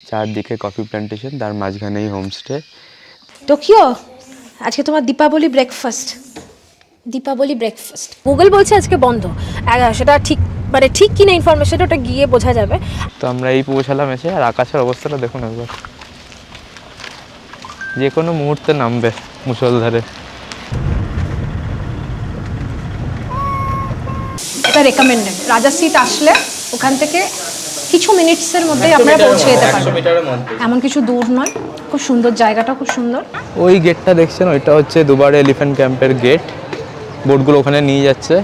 চারদিকে coffee plantation, তার মাঝখানেই homestay. Tokyo, আজকে তোমার দীপাবলি ব্রেকফাস্ট গুগল বলছে আজকে বন্ধ। সেটা ঠিক মানে ঠিক কিনা ইনফরমেশন ওটা গিয়ে বোঝা যাবে। তো আমরা এই পৌঁছালাম এসে, আর আকাশের অবস্থাটা দেখুন একবার, যে কোনো মুহূর্তে নামবে মুষলধারে। এটা রেকমেন্ডেড। রাজা সিট আসলে ওখান থেকে কিছু মিনিটসের মধ্যেই আমরা পৌঁছে যেতে পারবো, এমন কিছু দূর নয়। খুব সুন্দর জায়গাটা, খুব সুন্দর। ওই গেটটা দেখছেন, ওইটা হচ্ছে দুবারে এলিফ্যান্ট ক্যাম্পের গেট। বোটগুলো ওখানে নিয়ে যাচ্ছে।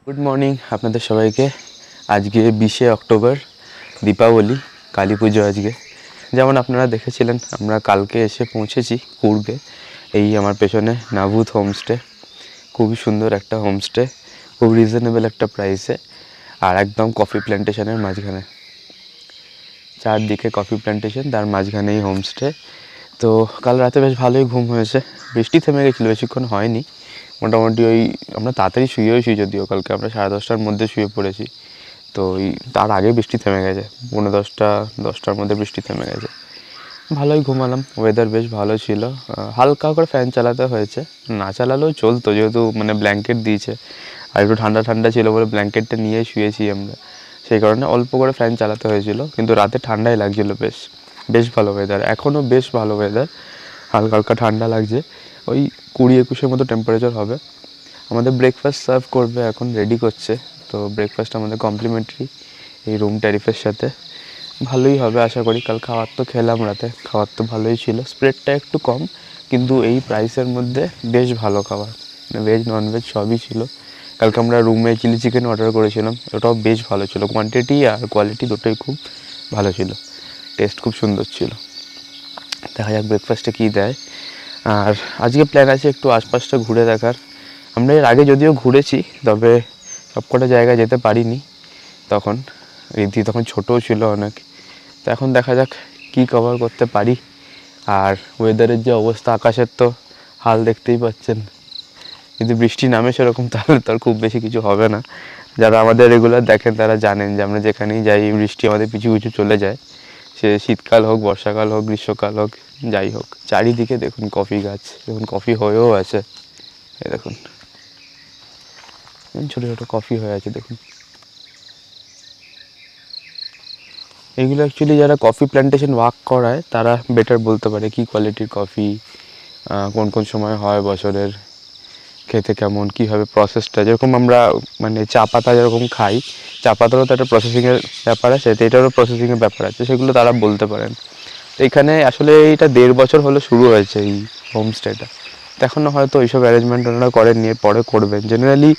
গুড মর্নিং আপনাদের সবাইকে। আজকে 20শে অক্টোবর, দীপাবলি, কালী পুজো আজকে। যেমন আপনারা দেখেছিলেন, আমরা কালকে এসে পৌঁছেছি কুর্গে। এই আমার পেছনে নাভুত হোমস্টে, খুবই সুন্দর একটা হোমস্টে, খুব রিজনেবল একটা প্রাইসে, আর একদম কফি প্ল্যান্টেশনের মাঝখানে। চারদিকে কফি প্ল্যান্টেশন, তার মাঝখানেই হোমস্টে। তো কাল রাতে বেশ ভালোই ঘুম হয়েছে। বৃষ্টি থেমে গেছিলো, বেশিক্ষণ হয়নি। মোটামুটি ওই আমরা তাড়াতাড়ি শুয়েওছি, যদিও কালকে আমরা 10:30টার মধ্যে শুয়ে পড়েছি। তো ওই তার আগে বৃষ্টি থেমে গেছে, 9:10টার মধ্যে বৃষ্টি থেমে গেছে। ভালোই ঘুমালাম, ওয়েদার বেশ ভালো ছিল। হালকা করে ফ্যান চালাতে হয়েছে, না চালালেও চলতো, যেহেতু মানে ব্ল্যাঙ্কেট দিয়েছে। আর একটু ঠান্ডা ঠান্ডা ছিল বলে ব্ল্যাঙ্কেটটা নিয়ে শুয়েছি আমরা, সেই কারণে অল্প করে ফ্যান চালাতে হয়েছিল। কিন্তু রাতে ঠান্ডাই লাগছিলো বেশ। বেশ ভালো ওয়েদার, এখনও বেশ ভালো ওয়েদার, হালকা হালকা ঠান্ডা লাগছে। ওই 20-21 মতো টেম্পারেচার হবে। আমাদের ব্রেকফাস্ট সার্ভ করবে, এখন রেডি করছে। তো ব্রেকফাস্ট আমাদের কমপ্লিমেন্টারি এই রুম ট্যারিফের সাথে। ভালোই হবে আশা করি। কাল খাবার তো খেলাম রাতে, খাবার তো ভালোই ছিল। স্প্রেডটা একটু কম, কিন্তু এই প্রাইসের মধ্যে বেশ ভালো খাবার, ভেজ ননভেজ সবই ছিল। কালকে আমরা রুমে চিলি চিকেন অর্ডার করেছিলাম, ওটাও বেশ ভালো ছিল। কোয়ান্টিটি আর কোয়ালিটি দুটোই খুব ভালো ছিল, টেস্ট খুব সুন্দর ছিল। দেখা যাক ব্রেকফাস্টে কী দেয়। আর আজকে প্ল্যান আছে একটু আশপাশটা ঘুরে দেখার। আমরা এর আগে যদিও ঘুরেছি, তবে সবকটা জায়গায় যেতে পারিনি তখন। রিদ্ধি তখন ছোটও ছিল অনেক। তো এখন দেখা যাক কী কভার করতে পারি। আর ওয়েদারের যে অবস্থা, আকাশের তো হাল দেখতেই পাচ্ছেন। যদি বৃষ্টি নামে সেরকম, তাহলে তো আর খুব বেশি কিছু হবে না। যারা আমাদের রেগুলার দেখেন তারা জানেন যে আমরা যেখানেই যাই বৃষ্টি আমাদের পিছু পিছু চলে যায়। সে শীতকাল হোক, বর্ষাকাল হোক, গ্রীষ্মকাল হোক, যাই হোক। চারিদিকে দেখুন কফি গাছ, দেখুন কফি হয়েও আছে। এই দেখুন ছোটো ছোটো কফি হয়ে আছে দেখুন। এগুলো অ্যাকচুয়ালি যারা কফি প্ল্যান্টেশন ওয়ার্ক করায় তারা বেটার বলতে পারে কী কোয়ালিটির কফি, কোন কোন সময় হয় বছরের, খেতে কেমন, কীভাবে প্রসেসটা। যেরকম আমরা মানে চা পাতা যেরকম খাই, চা পাতারও তো একটা প্রসেসিংয়ের ব্যাপার আছে, তো এটারও প্রসেসিংয়ের ব্যাপার আছে, সেগুলো তারা বলতে পারেন। এখানে আসলে এটা 1.5 বছর হলো শুরু হয়েছে এই হোমস্টেটা। তো এখনও হয়তো এইসব অ্যারেঞ্জমেন্ট ওনারা করেননি, পরে করবেন। জেনারেলি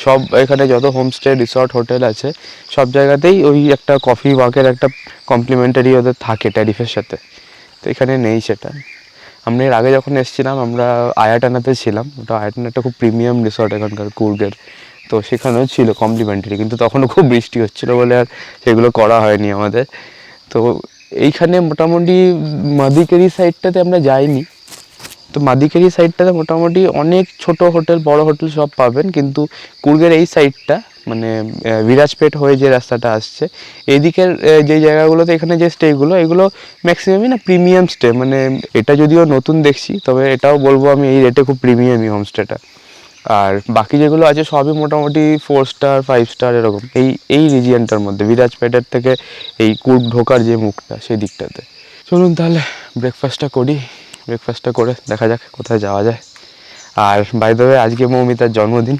সব এখানে যত হোমস্টে, রিসর্ট, হোটেল আছে, সব জায়গাতেই ওই একটা কফি ওয়াকের একটা কমপ্লিমেন্টারি ওদের থাকে ট্যারিফের সাথে। তো এখানে নেই সেটা। আমরা এর আগে যখন এসেছিলাম আমরা আয়াটানাতে ছিলাম। ওটা আয়াটানা একটা খুব প্রিমিয়াম রিসর্ট এখানকার কুর্গের। তো সেখানেও ছিল কমপ্লিমেন্টারি, কিন্তু তখনও খুব বৃষ্টি হচ্ছিলো বলে আর সেগুলো করা হয়নি আমাদের। তো এইখানে মোটামুটি মাদিকেরি সাইডটাতে আমরা যাইনি। তো মাদিকেরি সাইডটাতে মোটামুটি অনেক ছোট হোটেল, বড় হোটেল সব পাবেন, কিন্তু কুর্গের এই সাইডটা মানে বিরাজপেট হয়ে যে রাস্তাটা আসছে, এইদিকের যে জায়গাগুলোতে এখানে যে স্টেগুলো, এগুলো ম্যাক্সিমামই না প্রিমিয়াম স্টে। মানে এটা যদিও নতুন দেখছি, তবে এটাও বলবো আমি এই রেটে খুব প্রিমিয়ামই হোমস্টেটা। আর বাকি যেগুলো আছে সবই মোটামুটি 4 স্টার 5 স্টার এরকম, এই রিজিয়নটার মধ্যে, বিরাজপেটের থেকে এই কুর্গ ঢোকার যে মুখটা সেই দিকটাতে। চলুন তাহলে ব্রেকফাস্টটা করি। ব্রেকফাস্টটা করে দেখা যাক কোথায় যাওয়া যায়। আর বাই দ্য ওয়ে আজকে মৌমিতার জন্মদিন,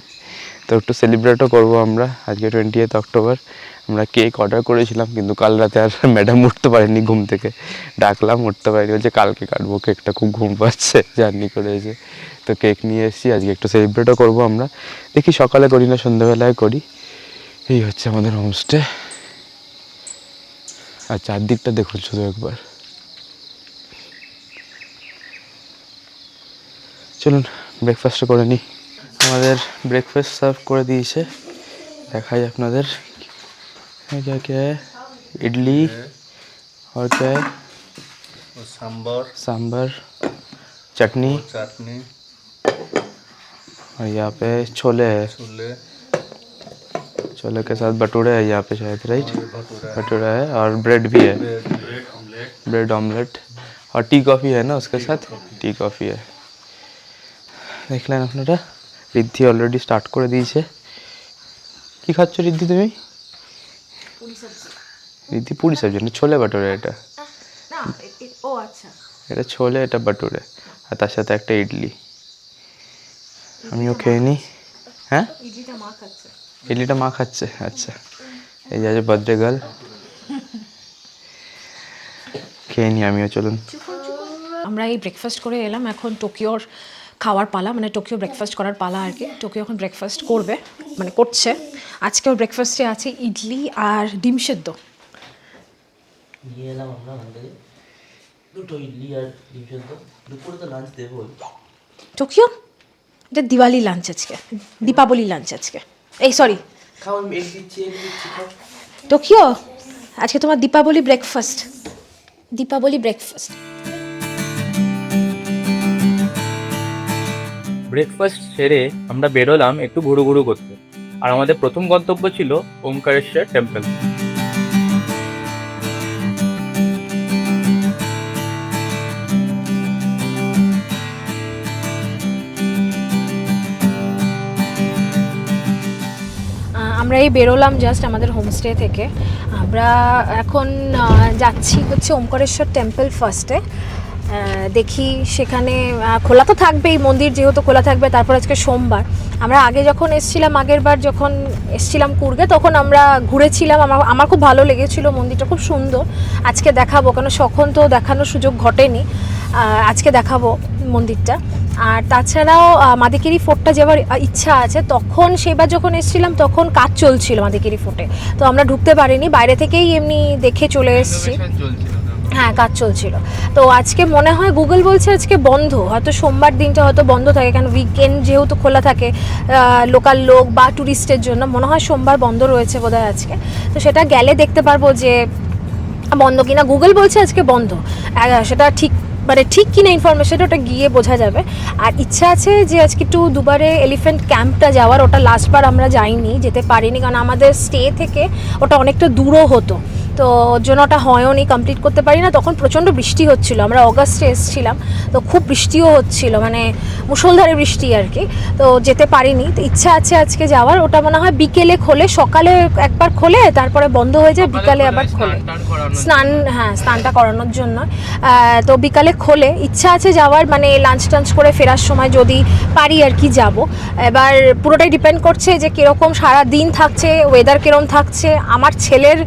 তো একটু সেলিব্রেটও করবো আমরা। আজকে 20th অক্টোবর। আমরা কেক অর্ডার করেছিলাম, কিন্তু কাল রাতে আর ম্যাডাম উঠতে পারেনি ঘুম থেকে। ডাকলাম, উঠতে পারেনি, বলছে কালকে কাটবো কেকটা, খুব ঘুম পাচ্ছে জার্নি করে এসে। তো কেক নিয়ে এসেছি, আজকে একটু সেলিব্রেটও করবো আমরা। দেখি সকালে করি না সন্ধ্যাবেলায় করি। এই হচ্ছে আমাদের হোমস্টে। আর চারদিকটা দেখুন শুধু একবার। চলুন ব্রেকফাস্টটা করে নিই। আমাদের ব্রেকফাস্ট সার্ভ করে দিয়েছে, দেখাই আপনাদের। क्या क्या है? इडली और क्या है? सांबर, सांबर, चटनी, चटनी, और यहाँ पे छोले है, छोले के साथ भटूरे है यहाँ पे शायद, राइट? भटूरा है और ब्रेड भी है, ब्रेड ऑमलेट, और टी कॉफ़ी है ना उसके साथ, टी कॉफ़ी है। দেখলেন আপনারা, রিদ্ধি অলরেডি স্টার্ট করে দিয়েছে। কি খাচ্ছ রিদ্ধি তুমি? রিদ্ধি পুরি সবজি না, ছোলে ভটুরে এটা। ও আচ্ছা, এটা ছোলে, এটা ভটুরে, আর তার সাথে একটা ইডলি। আমিও খেয়ে নিই। হ্যাঁ, ইডলিটা মা খাচ্ছে। আচ্ছা, এই যে বার্থডে গার্ল, খেয়ে নিই আমিও, চলুন। আমরা এই ব্রেকফাস্ট করে এলাম, এখন টোকিওর খাওয়ার পালা, মানে টোকিও ব্রেকফাস্ট করার পালা আর কি। টোকিও এখন ব্রেকফাস্ট করবে, মানে করছে। আজকেও ব্রেকফাস্টে আছে ইডলি আর ডিম সেদ্ধ। নিয়ে এলাম আমরা ওখান থেকে দুটো ইডলি আর ডিম সেদ্ধ। দুপুরে তো লাঞ্চ দেবো। টোকিও, এটা দিওয়ালি লাঞ্চ আজকে, দীপাবলি লাঞ্চ আজকে। এই সরি, খাও, আমি এগ দিচ্ছি খাও। টোকিও, আজকে তোমার Deepavali breakfast, Deepavali breakfast. Breakfast সেরে আমরা বেরোলাম একটু ঘুরু করতে, আর আমাদের প্রথম গন্তব্য ছিল ওমকারেশ্বর টেম্পল। আমরা এই বেরোলাম জাস্ট আমাদের হোমস্টে থেকে। আমরা এখন যাচ্ছি হচ্ছে ওমকারেশ্বর টেম্পল ফার্স্টে। দেখি সেখানে খোলা তো থাকবেই, মন্দির যেহেতু খোলা থাকবে। তারপর আজকে সোমবার, আমরা আগে যখন এসেছিলাম, আগের বার যখন এসেছিলাম কুর্গে, তখন আমরা ঘুরেছিলাম। আমার খুব ভালো লেগেছিল, মন্দিরটা খুব সুন্দর। আজকে দেখাবো, কারণ সখন তো দেখানোর সুযোগ ঘটেনি, আজকে দেখাবো মন্দিরটা। আর তাছাড়াও মাদিকেরি ফোর্টটা যাওয়ার ইচ্ছা আছে। তখন সেবার যখন এসেছিলাম তখন কাজ চলছিল মাদিকেরি ফোর্টে, তো আমরা ঢুকতে পারিনি, বাইরে থেকেই এমনি দেখে চলে এসেছি। হ্যাঁ, কাজ চলছিল। তো আজকে মনে হয় গুগল বলছে আজকে বন্ধ, হয়তো সোমবার দিনটা হয়তো বন্ধ থাকে, কারণ উইকেন্ড যেহেতু খোলা থাকে লোকাল লোক বা ট্যুরিস্টের জন্য। মনে হয় সোমবার বন্ধ রয়েছে বোধহয় আজকে। তো সেটা গেলে দেখতে পারবো যে বন্ধ কিনা। গুগল বলছে আজকে বন্ধ, সেটা ঠিক, মানে ঠিক কিনা ইনফরমেশনটা ওটা গিয়ে বোঝা যাবে। আর ইচ্ছা আছে যে আজকে একটু দুবারে এলিফ্যান্ট ক্যাম্পটা যাওয়ার, ওটা লাস্টবার আমরা যাইনি, যেতে পারিনি, কারণ আমাদের স্টে থেকে ওটা অনেকটা দূরও হতো, তো ওর জন্য ওটা হয়ওনি, কমপ্লিট করতে পারি না। তখন প্রচণ্ড বৃষ্টি হচ্ছিল, আমরা অগাস্টে এসেছিলাম, তো খুব বৃষ্টিও হচ্ছিল, মানে মুষলধারে বৃষ্টি আর কি, তো যেতে পারিনি। তো ইচ্ছা আছে আজকে যাওয়ার। ওটা মনে হয় বিকেলে খোলে, সকালে একবার খোলে, তারপরে বন্ধ হয়ে যায়, বিকালে আবার খোলে স্নান, হ্যাঁ স্নানটা করানোর জন্য। তো বিকালে খোলে, ইচ্ছা আছে যাওয়ার, মানে লাঞ্চ টাঞ্চ করে ফেরার সময় যদি পারি আর কি যাব। এবার পুরোটাই ডিপেন্ড করছে যে কীরকম সারা দিন থাকছে, ওয়েদার কীরকম থাকছে, আমার ছেলের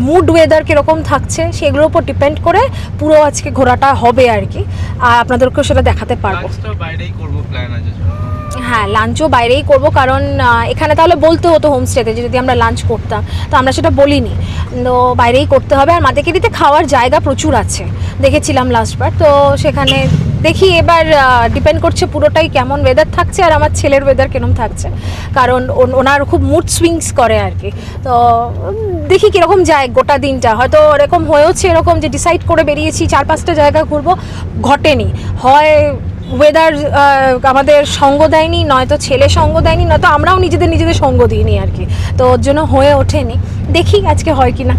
মুড ওয়েদার কীরকম থাকছে, সেগুলোর উপর ডিপেন্ড করে পুরো আজকে ঘোরাটা হবে আর কি। আর আপনাদেরকেও সেটা দেখাতে পারবো। হ্যাঁ, লাঞ্চও বাইরেই করব, কারণ এখানে তাহলে বলতে হতো হোমস্টেতে যে যদি আমরা লাঞ্চ করতাম, তো আমরা সেটা বলিনি, তো বাইরেই করতে হবে। আর মাদিকেরিতে খাওয়ার জায়গা প্রচুর আছে, দেখেছিলাম লাস্টবার, তো সেখানে দেখি এবার ডিপেন্ড করছে পুরোটাই কেমন ওয়েদার থাকছে আর আমার ছেলের ওয়েদার কেমন থাকছে, কারণ ওনার খুব মুড সুইংস করে আর কি। তো দেখি কীরকম যায় গোটা দিনটা। হয়তো এরকম হয়েওছে, এরকম যে ডিসাইড করে বেরিয়েছি 4-5টা জায়গা ঘুরবো, ঘটেনি। হয় ওয়েদার আমাদের সঙ্গ দেয়নি, নয়তো ছেলে সঙ্গ দেয়নি, নয়তো আমরাও নিজেদের সঙ্গ দিইনি আর কি, তো ওর জন্য হয়ে ওঠেনি। দেখি আজকে হয় কি না।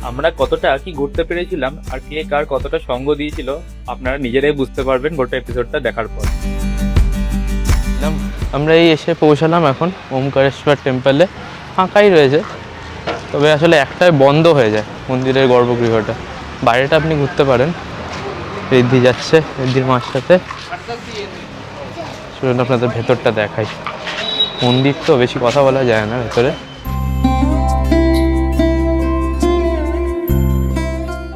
আমরা কতটা কি ঘুরতে পেরেছিলাম আর কে কার কতটা সঙ্গ দিয়েছিল আপনারা নিজেরাই বুঝতে পারবেন গোটা এপিসোডটা দেখার পর। আমরা এই এসে পৌঁছালাম এখন ওমকারেশ্বর টেম্পলে, ফাঁকাই রয়েছে, তবে আসলে একটাই বন্ধ হয়ে যায় মন্দিরের গর্ভগৃহটা। বাইরেটা আপনি ঘুরতে পারেন। রিদ্ধি যাচ্ছে রিদ্ধির মার সাথে, শুনুন আপনাদের ভেতরটা দেখাই। মন্দির তো বেশি কথা বলা যায় না ভেতরে।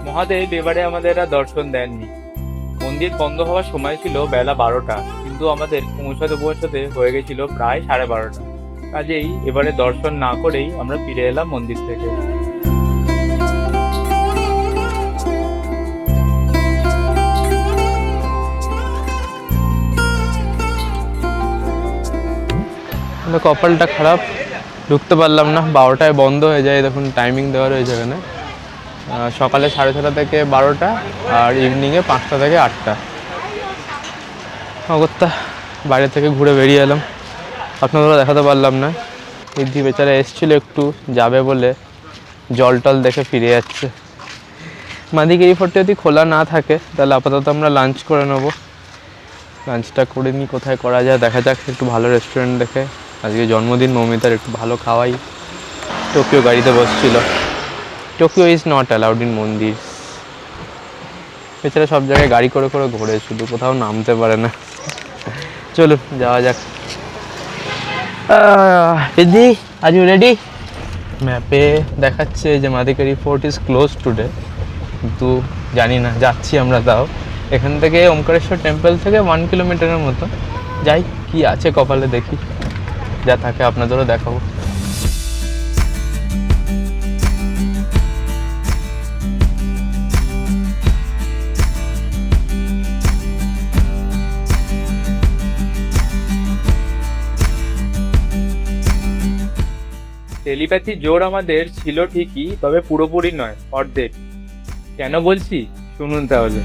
মহাদেব এবারে আমাদের আর দর্শন দেননি। মন্দির বন্ধ হওয়ার সময় ছিল বেলা 12টা, কিন্তু আমাদের পৌঁছাতে হয়ে গেছিল প্রায় 12:30। কাজেই এবারে দর্শন না করেই আমরা ফিরে এলাম মন্দির থেকে। কপালটা খারাপ, ঢুকতে পারলাম না, 12টায় বন্ধ হয়ে যায়। দেখুন টাইমিং দেওয়া রয়েছে এখানে, সকালে 6:30 থেকে 12টা আর ইভিনিংয়ে 5টা থেকে 8টা। অগত্যা বাইরে থেকে ঘুরে বেরিয়ে এলাম, আপনাদেরও দেখাতে পারলাম না। ঋদ্ধি বেচারা এসেছিলো একটু যাবে বলে, জল টল দেখে ফিরে যাচ্ছে। মাদিকেরি ফোর্টে যদি খোলা না থাকে তাহলে আপাতত আমরা লাঞ্চ করে নেবো। লাঞ্চটা করে নিই, কোথায় করা যায় দেখা যাক, একটু ভালো রেস্টুরেন্ট দেখে। আজকে জন্মদিন মৌমিতার, একটু ভালো খাওয়াই। টোকিও গাড়িতে বসছিল। Tokyo is not allowed in mandir. এছাড়া সব জায়গায় গাড়ি করে করে ঘোরে, শুধু কোথাও নামতে পারে না। চলুন যাওয়া যাক। Riddhi, are you ready? ম্যাপে দেখাচ্ছে যে Madikeri fort is close today, কিন্তু জানি না, যাচ্ছি আমরা। তাও এখান থেকে ওমকারেশ্বর টেম্পল থেকে 1 কিলোমিটারের মতো। যাই, কি আছে কপালে দেখি, যা থাকে আপনাদেরও দেখাবো। টেলিপ্যাথি জোর আমাদের ছিল ঠিকই, তবে পুরোপুরি নয়, অর্ধেক। কেন বলছি শুনুন তাহলে।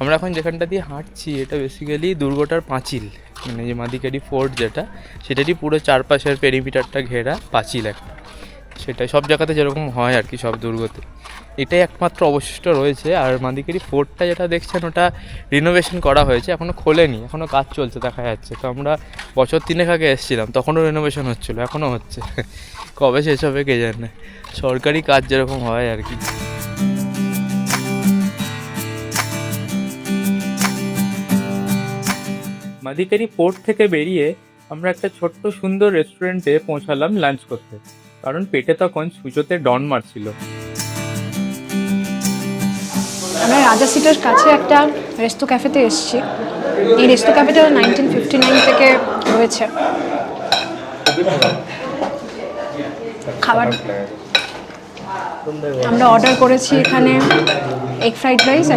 আমরা এখন যেখানটা দিয়ে হাঁটছি এটা বেসিক্যালি দুর্গটার পাঁচিল, মানে যে মাদিকেরি ফোর্ট যেটা, সেটারই পুরো চারপাশের পেরিমিটারটা ঘেরা পাঁচিল একটা। সেটাই সব জায়গাতে যেরকম হয় আর কি, সব দুর্গতে এটাই একমাত্র অবশিষ্ট রয়েছে। আর মাদিকেরি ফোর্টটা যেটা দেখছেন ওটা রিনোভেশন করা হয়েছে, এখনও খোলেনি, এখনও কাজ চলছে দেখা যাচ্ছে। তো আমরা বছর 3 আগে এসেছিলাম, তখনও রিনোভেশন হচ্ছিলো, এখনও হচ্ছে। কবে শেষ হবে কে জানে, সরকারি কাজ যেরকম হয় আর কি। মাদিকেরি পোর্ট থেকে বেরিয়ে আমরা একটা ছোট্ট সুন্দর রেস্টুরেন্টে পৌঁছালাম লাঞ্চ করতে, কারণ পেটে তখন সুচোতে ডন মারছিল। আমরা রাজা সিটের কাছে একটা রেস্তো ক্যাফেতে এসেছি। এই রেস্তো ক্যাফেটা 1959 থেকে রয়েছে। খাবার আমরা অর্ডার করেছি এখানে এগ ফ্রাইড রাইস,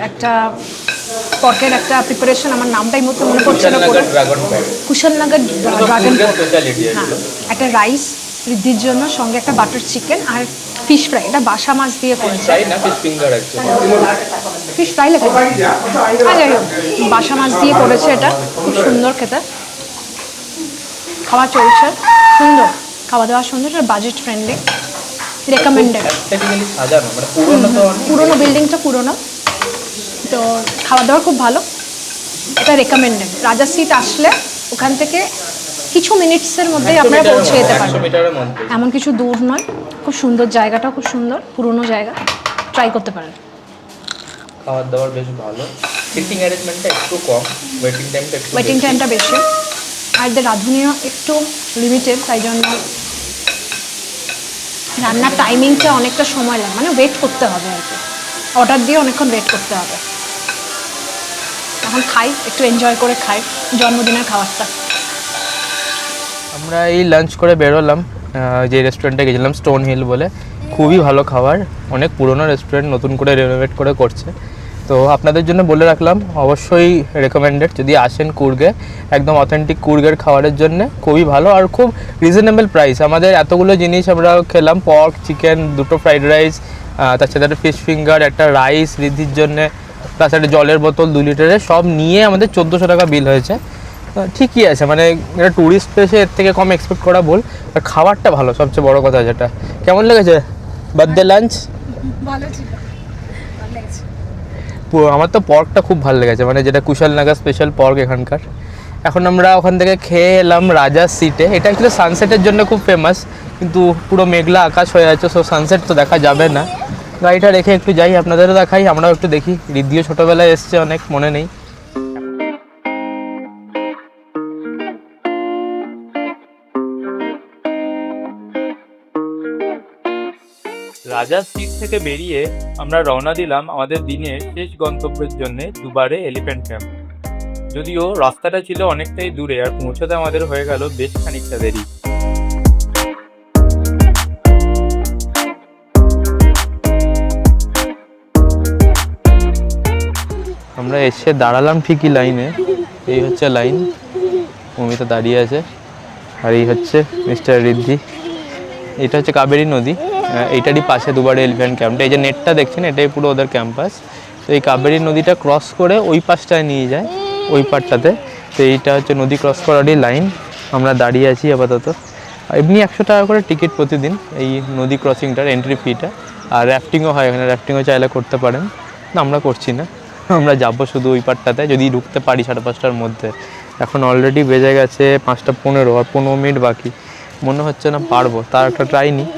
একটা পর্কের একটা প্রিপারেশন, আমার নামটাই মতো মনে পড়ছে না পুরো। কুশলনগর ড্রাগন পর্ক, হ্যাঁ, একটা রাইস ঋদ্ধির জন্য, সঙ্গে একটা বাটার চিকেন আর ফিশ ফ্রাই। এটা বাসা মাছ দিয়ে করেছে, ফিশ ফ্রাই লাগে, যাই হোক বাসা মাছ দিয়ে করেছে। এটা খুব সুন্দর খেতে, খাওয়া চলছে সুন্দর, খাওয়া দাওয়া সুন্দর, এটা বাজেট ফ্রেন্ডলি, রেকমেন্ডেড। পুরোনো বিল্ডিংটা পুরোনো, তো খাওয়া দাওয়া খুব ভালো, এটা রেকমেন্ডেড। রাজা সিট আসলে ওখান থেকে কিছু মিনিটসের মধ্যেই আপনারা পৌঁছে যেতে পারবেন, এমন কিছু দূর নয়। খুব সুন্দর জায়গাটা, খুব সুন্দর পুরনো জায়গা, ট্রাই করতে পারেন। খাবার দাবার বেশ ভালো, সিটিং অ্যারেঞ্জমেন্টটা একটু কম, ওয়েটিং টাইমটা বেশি, আর এদের রাঁধুনিও একটু লিমিটেড, তাই জন্য রান্নার টাইমিংটা অনেকটা সময় লাগে, মানে ওয়েট করতে হবে আর কি, অর্ডার দিয়ে অনেকক্ষণ ওয়েট করতে হবে। এখন খাই, একটু এনজয় করে খাই জন্মদিনের খাবারটা। আমরা এই লাঞ্চ করে বেরোলাম, যে রেস্টুরেন্টে গেছিলাম স্টোন হিল বলে, খুবই ভালো খাবার, অনেক পুরনো রেস্টুরেন্ট, নতুন করে রেনোভেট করে করছে। তো আপনাদের জন্য বলে রাখলাম, অবশ্যই রেকমেন্ডেড যদি আসেন কুর্গে, একদম অথেন্টিক কুর্গের খাবারের জন্য খুবই ভালো আর খুব রিজনেবল প্রাইস। আমাদের এতগুলো জিনিস আমরা খেলাম, পর্ক, চিকেন, 2টো ফ্রাইড রাইস, তার সাথে একটা ফিশ ফিঙ্গার, একটা রাইস ঋদ্ধির জন্যে, তার সাথে জলের বোতল 2 লিটারের, সব নিয়ে আমাদের 1400 টাকা বিল হয়েছে। ঠিকই আছে, মানে এটা ট্যুরিস্ট প্লেসে এর থেকে কম এক্সপেক্ট করা ভুল। আর খাবারটা ভালো, সবচেয়ে বড় কথা যেটা। কেমন লেগেছে বার্থডে লাঞ্চ? ভালো ছিল, ভালো লেগেছে। আমার তো পর্কটা খুব ভালো লেগেছে, মানে যেটা কুশলনগর স্পেশাল পর্ক এখানকার। এখন আমরা ওখান থেকে খেয়ে এলাম রাজা সিটে। এটা অ্যাকচুয়ালি সানসেটের জন্য খুব ফেমাস, কিন্তু পুরো মেঘলা আকাশ হয়ে আছে, সো সানসেট তো দেখা যাবে না। গাড়িটা রেখে একটু যাই, আপনাদেরও দেখাই, আমরাও একটু দেখি। ঋদ্ধিও ছোটোবেলায় এসছে অনেক, মনে নেই। রাজার সিট থেকে বেরিয়ে আমরা রওনা দিলাম আমাদের দিনের শেষ গন্তব্যের জন্য, দুবারে এলিফ্যান্ট ক্যাম্প। যদিও রাস্তাটা ছিল অনেকটাই দূরে, আর পৌঁছাতে আমাদের হয়ে গেল বেশ খানিকটা দেরি। আমরা এসে দাঁড়ালাম ঠিকই লাইনে, এই হচ্ছে লাইন, মৌমিতা দাঁড়িয়ে আছে, আর এই হচ্ছে মিস্টার ঋদ্ধি। এটা হচ্ছে কাবেরী নদী, এইটারই পাশে দুবারে এলিফ্যান্ট ক্যাম্পটা। এই যে নেটটা দেখছেন, এটাই পুরো ওদের ক্যাম্পাস। তো এই কাবেরী নদীটা ক্রস করে ওই পাশটায় নিয়ে যায়, ওই পাড়টাতে। তো এইটা হচ্ছে নদী ক্রস করারই লাইন। আমরা দাঁড়িয়ে আছি আপাতত। এমনি 100 টাকা করে টিকিট প্রতিদিন এই নদী ক্রসিংটার এন্ট্রি ফিটা। আর র্যাফটিংও হয় এখানে, র্যাফটিংও চাইলে করতে পারেন। না, আমরা করছি না, আমরা যাবো শুধু ওই পাড়টাতে, যদি ঢুকতে পারি 5:30টার মধ্যে। এখন অলরেডি বেজে গেছে 5:15, আর 15 মিনিট বাকি। মনে হচ্ছে না পারবো, তার একটা ট্রাই নিই।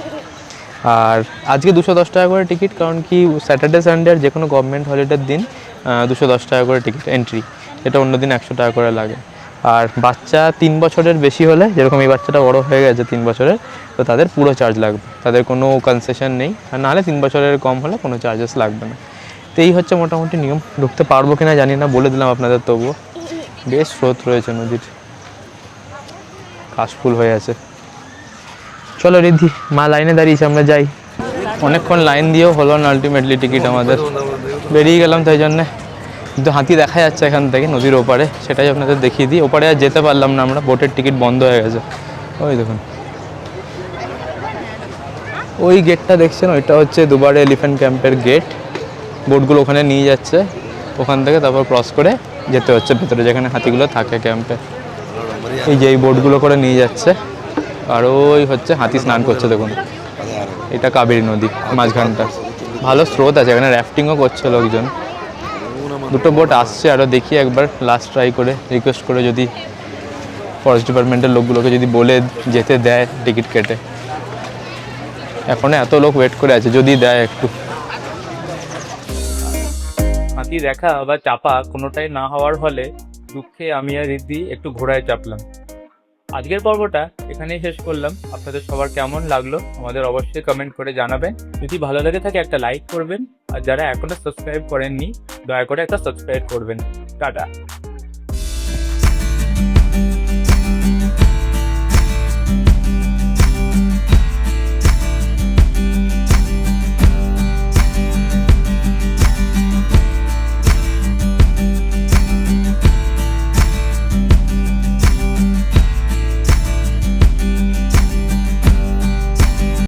আর আজকে 210 টাকা করে টিকিট, কারণ কি স্যাটারডে সানডে আর যে কোনো গভর্নমেন্ট হলিডের দিন 210 টাকা করে টিকিট এন্ট্রি। এটা অন্য দিন 100 টাকা করে লাগে। আর বাচ্চা 3 বছরের বেশি হলে, যেরকম এই বাচ্চাটা বড় হয়ে গেছে 3 বছরের, তো তাদের পুরো চার্জ লাগবে, তাদের কোনো কনসেশন নেই। আর নাহলে 3 বছরের কম হলে কোনো চার্জেস লাগবে না। তো এই হচ্ছে মোটামুটি নিয়ম। ঢুকতে পারবো কিনা জানি না, বলে দিলাম আপনাদের। তবুও বেশ স্রোত রয়েছে নদীর, কাশফুল হয়ে আছে। চলো রিদ্ধি, মা লাইনে দাঁড়িয়েছে, আমরা যাই। অনেকক্ষণ লাইন দিয়েও হলো না আলটিমেটলি টিকিট আমাদের, বেরিয়ে গেলাম তাই জন্যে। কিন্তু হাতি দেখা যাচ্ছে এখান থেকে নদীর ওপারে, সেটাই আপনাদের দেখিয়ে দিই। ওপারে আর যেতে পারলাম না আমরা, বোটের টিকিট বন্ধ হয়ে গেছে। ওই দেখুন ওই গেটটা দেখছেন, ওইটা হচ্ছে দুবারে এলিফ্যান্ট ক্যাম্পের গেট। বোটগুলো ওখানে নিয়ে যাচ্ছে, ওখান থেকে তারপর ক্রস করে যেতে হচ্ছে ভেতরে, যেখানে হাতিগুলো থাকে ক্যাম্পে। এই যে এই বোটগুলো করে নিয়ে যাচ্ছে। আর ওই হচ্ছে হাতি স্নান করছে, দেখুন। এটা কাবেরী নদী মাঝখানটা, ভালো স্রোত আছে এখানে, র্যাফটিংও করছে লোকজন। দুটো বোট আসছে, আরও দেখি একবার লাস্ট ট্রাই করে, রিকোয়েস্ট করে, যদি ফরেস্ট ডিপার্টমেন্টের লোকগুলোকে যদি বলে যেতে দেয় টিকিট কেটে। এখন এত লোক ওয়েট করে আছে, যদি দেয় একটু। হাতি দেখা বা চাপা কোনোটাই না হওয়ার ফলে দুঃখে আমি আর রিদ্ধি একটু ঘোড়ায় চাপলাম। আজকের পর্বটা এখানেই শেষ করলাম। আপনাদের সবার কেমন লাগলো আমাদের অবশ্যই কমেন্ট করে জানাবেন। যদি ভালো লেগে থাকে একটা লাইক করবেন, আর যারা এখনো সাবস্ক্রাইব করেননি দয়া করে একটা সাবস্ক্রাইব করবেন। টাটা।